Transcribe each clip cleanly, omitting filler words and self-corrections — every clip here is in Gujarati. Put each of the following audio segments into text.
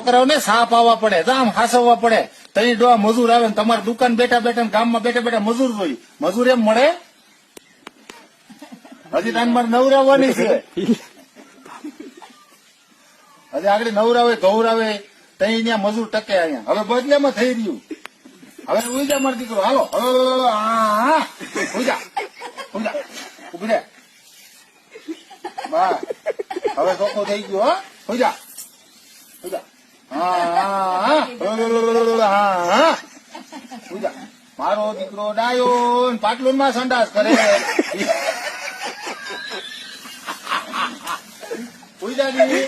છોકરાઓને સાપ આવવા પડે, આમ હાસવવા પડે, તઈ ડોહા મજૂર આવે ને તમારે દુકાન બેઠા બેઠા ગામમાં બેઠા બેઠા મજૂર જોઈ, મજૂર એમ મળે? હજી તાન મારે નવરાવવાની છે, હજી આગળ નવરાવે ગૌરાવે તઈ ત્યાં મજૂર ટકે અહીંયા. હવે બદલેમાં થઈ રહ્યું. હવે ઉજા મારો દીકરો, હાલો હવે ઉજા ઉજા ઉભી રે બસ. હવે ચોખ્ખો થઈ ગયો. હા ઉજા ઉજા હા ઉજા. મારો દીકરો ડાયો પાટલુન માં સંડાસ કરે. ઉજાજી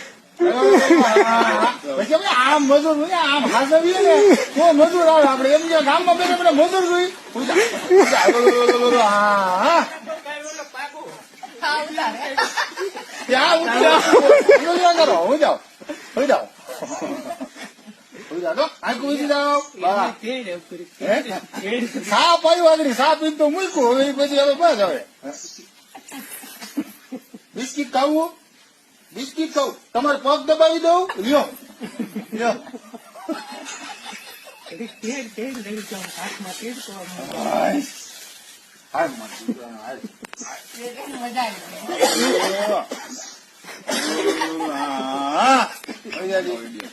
આમ મજૂર આમ હાસવીએ ને તો મજૂર આવે. આપડે એમ ગામમાં બેઠા બેઠા મજૂર જોઈ. ત્યાં કરો હું જાઓ હું જાઓ આખું ઉજી જાઓ. સાપ આવ્યું આગળ, સાપ તો મૂક્યું. હવે પછી હવે બસ. હવે બિસ્કીટ ખાવું, બિસ્કીટ ખાવું. તમારે પગ દબાવી દઉં? લ્યો લ્યો. મજા આવી.